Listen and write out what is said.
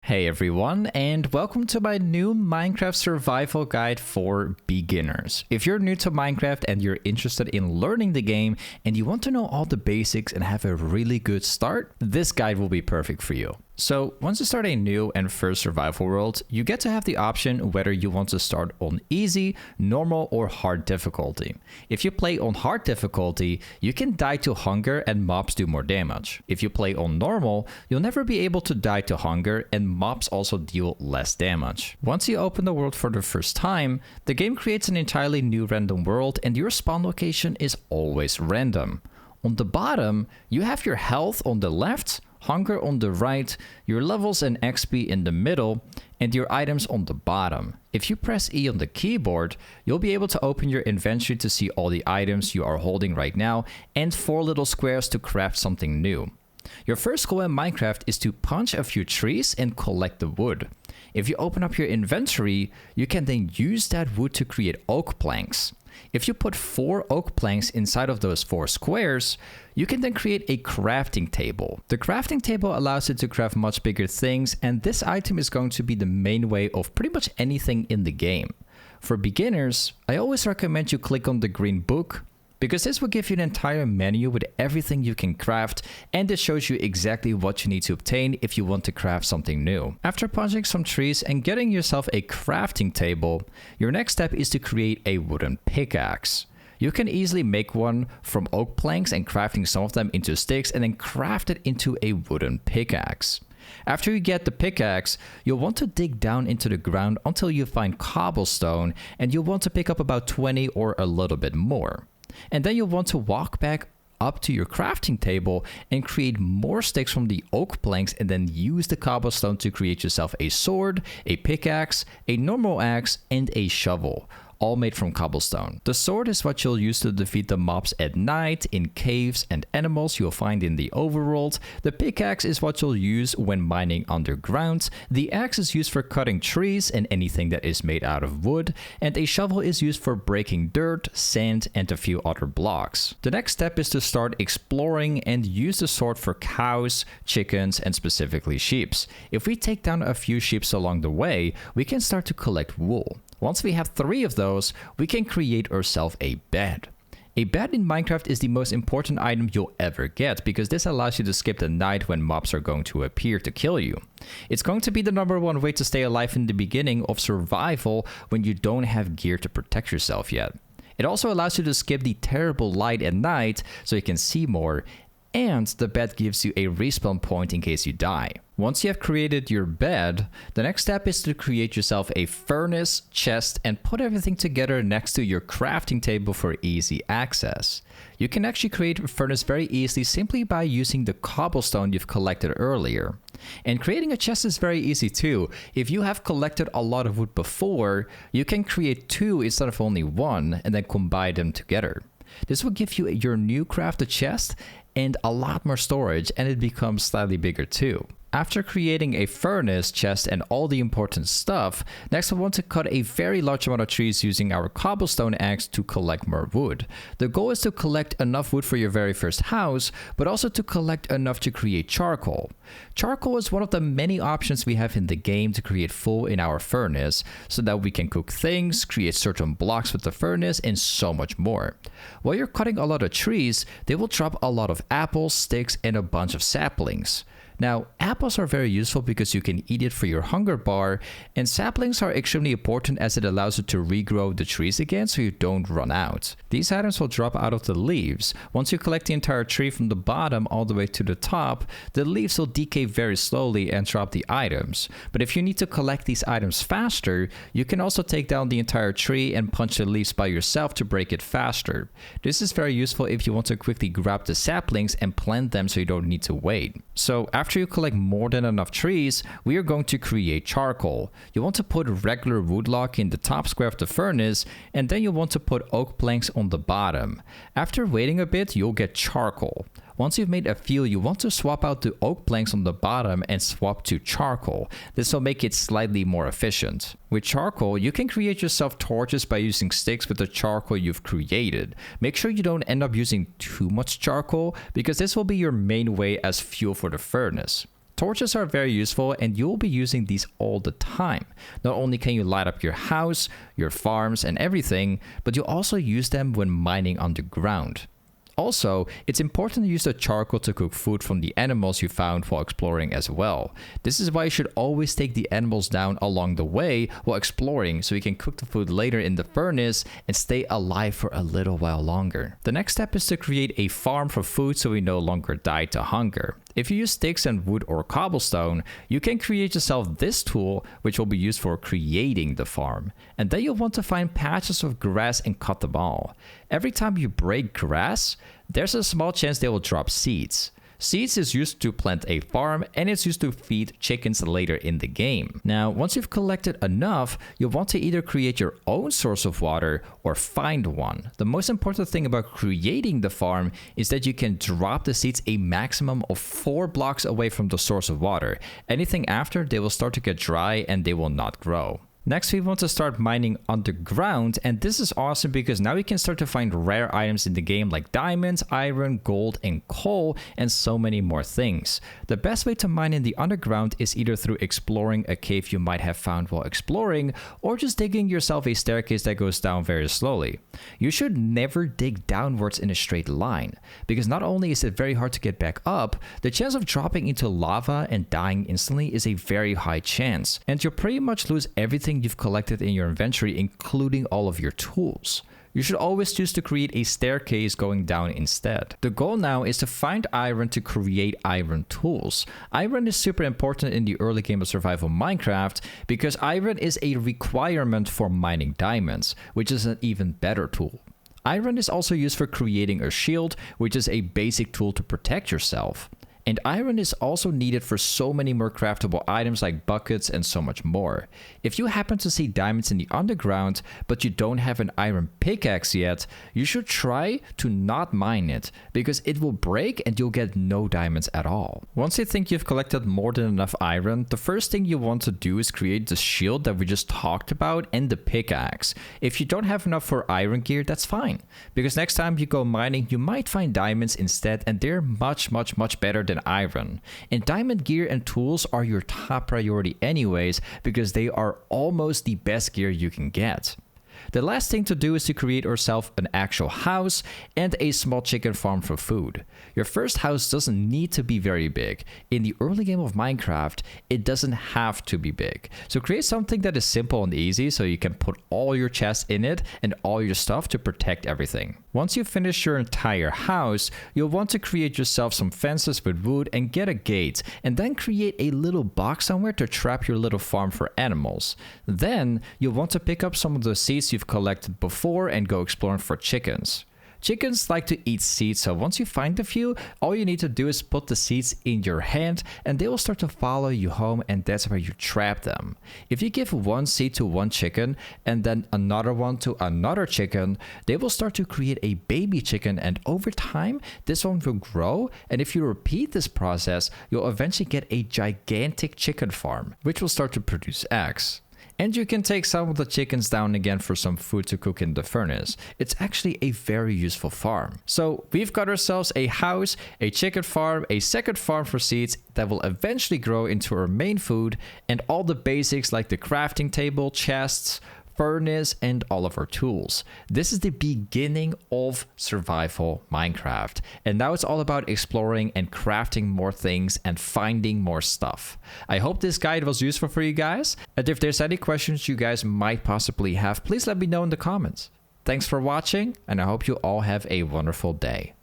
Hey everyone, and welcome to my new Minecraft survival guide for beginners. If you're new to Minecraft and you're interested in learning the game and you want to know all the basics and have a really good start, this guide will be perfect for you. So once you start a new and first survival world, you get to have the option whether you want to start on easy, normal, or hard difficulty. If you play on hard difficulty, you can die to hunger and mobs do more damage. If you play on normal, you'll never be able to die to hunger and mobs also deal less damage. Once you open the world for the first time, the game creates an entirely new random world and your spawn location is always random. On the bottom, you have your health on the left, hunger on the right, your levels and XP in the middle, and your items on the bottom. If you press E on the keyboard, you'll be able to open your inventory to see all the items you are holding right now and 4 little squares to craft something new. Your first goal in Minecraft is to punch a few trees and collect the wood. If you open up your inventory, you can then use that wood to create oak planks. If you put 4 oak planks inside of those 4 squares, you can then create a crafting table. The crafting table allows you to craft much bigger things, and this item is going to be the main way of pretty much anything in the game. For beginners, I always recommend you click on the green book, because this will give you an entire menu with everything you can craft, and it shows you exactly what you need to obtain if you want to craft something new. After punching some trees and getting yourself a crafting table, your next step is to create a wooden pickaxe. You can easily make one from oak planks and crafting some of them into sticks and then craft it into a wooden pickaxe. After you get the pickaxe, you'll want to dig down into the ground until you find cobblestone, and you'll want to pick up about 20 or a little bit more. And then you'll want to walk back up to your crafting table and create more sticks from the oak planks, and then use the cobblestone to create yourself a sword, a pickaxe, a normal axe, and a shovel, all made from cobblestone. The sword is what you'll use to defeat the mobs at night, in caves, and animals you'll find in the overworld. The pickaxe is what you'll use when mining underground. The axe is used for cutting trees and anything that is made out of wood. And a shovel is used for breaking dirt, sand, and a few other blocks. The next step is to start exploring and use the sword for cows, chickens, and specifically sheep. If we take down a few sheep along the way, we can start to collect wool. Once we have 3 of those, we can create ourselves a bed. A bed in Minecraft is the most important item you'll ever get, because this allows you to skip the night when mobs are going to appear to kill you. It's going to be the #1 way to stay alive in the beginning of survival when you don't have gear to protect yourself yet. It also allows you to skip the terrible light at night so you can see more, and the bed gives you a respawn point in case you die. Once you have created your bed, the next step is to create yourself a furnace, chest, and put everything together next to your crafting table for easy access. You can actually create a furnace very easily simply by using the cobblestone you've collected earlier. And creating a chest is very easy too. If you have collected a lot of wood before, you can create 2 instead of only 1 and then combine them together. This will give you your new crafted chest and a lot more storage, and it becomes slightly bigger too. After creating a furnace, chest, and all the important stuff, next we want to cut a very large amount of trees using our cobblestone axe to collect more wood. The goal is to collect enough wood for your very first house, but also to collect enough to create charcoal. Charcoal is one of the many options we have in the game to create fuel in our furnace, so that we can cook things, create certain blocks with the furnace, and so much more. While you're cutting a lot of trees, they will drop a lot of apples, sticks, and a bunch of saplings. Now, apples are very useful because you can eat it for your hunger bar, and saplings are extremely important as it allows you to regrow the trees again so you don't run out. These items will drop out of the leaves. Once you collect the entire tree from the bottom all the way to the top, the leaves will decay very slowly and drop the items. But if you need to collect these items faster, you can also take down the entire tree and punch the leaves by yourself to break it faster. This is very useful if you want to quickly grab the saplings and plant them so you don't need to wait. So after you collect more than enough trees, we are going to create charcoal. You want to put regular wood log in the top square of the furnace, and then you want to put oak planks on the bottom. After waiting a bit, you'll get charcoal. Once you've made a few, you want to swap out the oak planks on the bottom and swap to charcoal. This will make it slightly more efficient. With charcoal, you can create yourself torches by using sticks with the charcoal you've created. Make sure you don't end up using too much charcoal, because this will be your main way as fuel for the furnace. Torches are very useful and you'll be using these all the time. Not only can you light up your house, your farms and everything, but you'll also use them when mining underground. Also, it's important to use the charcoal to cook food from the animals you found while exploring as well. This is why you should always take the animals down along the way while exploring so you can cook the food later in the furnace and stay alive for a little while longer. The next step is to create a farm for food so we no longer die to hunger. If you use sticks and wood or cobblestone, you can create yourself this tool, which will be used for creating the farm. And then you'll want to find patches of grass and cut them all. Every time you break grass, there's a small chance they will drop seeds. Seeds is used to plant a farm and it's used to feed chickens later in the game. Now, once you've collected enough, you'll want to either create your own source of water or find one. The most important thing about creating the farm is that you can drop the seeds a maximum of 4 blocks away from the source of water. Anything after, they will start to get dry and they will not grow. Next, we want to start mining underground, and this is awesome because now we can start to find rare items in the game like diamonds, iron, gold, and coal, and so many more things. The best way to mine in the underground is either through exploring a cave you might have found while exploring, or just digging yourself a staircase that goes down very slowly. You should never dig downwards in a straight line, because not only is it very hard to get back up, the chance of dropping into lava and dying instantly is a very high chance, and you'll pretty much lose everything you've collected in your inventory, including all of your tools. You should always choose to create a staircase going down instead. The goal now is to find iron to create iron tools. Iron is super important in the early game of survival Minecraft because iron is a requirement for mining diamonds, which is an even better tool. Iron is also used for creating a shield, which is a basic tool to protect yourself. And iron is also needed for so many more craftable items like buckets and so much more. If you happen to see diamonds in the underground, but you don't have an iron pickaxe yet, you should try to not mine it, because it will break and you'll get no diamonds at all. Once you think you've collected more than enough iron, the first thing you want to do is create the shield that we just talked about and the pickaxe. If you don't have enough for iron gear, that's fine, because next time you go mining, you might find diamonds instead, and they're much better than iron. And diamond gear and tools are your top priority anyways, because they are almost the best gear you can get. The last thing to do is to create yourself an actual house and a small chicken farm for food. Your first house doesn't need to be very big. In the early game of Minecraft, it doesn't have to be big. So create something that is simple and easy so you can put all your chests in it and all your stuff to protect everything. Once you finish your entire house, you'll want to create yourself some fences with wood and get a gate, and then create a little box somewhere to trap your little farm for animals. Then you'll want to pick up some of the seeds you've collected before and go exploring for chickens. Chickens like to eat seeds, so once you find a few, all you need to do is put the seeds in your hand and they will start to follow you home, and that's where you trap them. If you give one seed to one chicken and then another one to another chicken, they will start to create a baby chicken, and over time this one will grow, and if you repeat this process, you'll eventually get a gigantic chicken farm, which will start to produce eggs. And you can take some of the chickens down again for some food to cook in the furnace. It's actually a very useful farm. So we've got ourselves a house, a chicken farm, a second farm for seeds that will eventually grow into our main food, and all the basics like the crafting table, chests, furnace, and all of our tools. This is the beginning of survival Minecraft, and now it's all about exploring and crafting more things and finding more stuff. I hope this guide was useful for you guys, and if there's any questions you guys might possibly have, please let me know in the comments. Thanks for watching, and I hope you all have a wonderful day.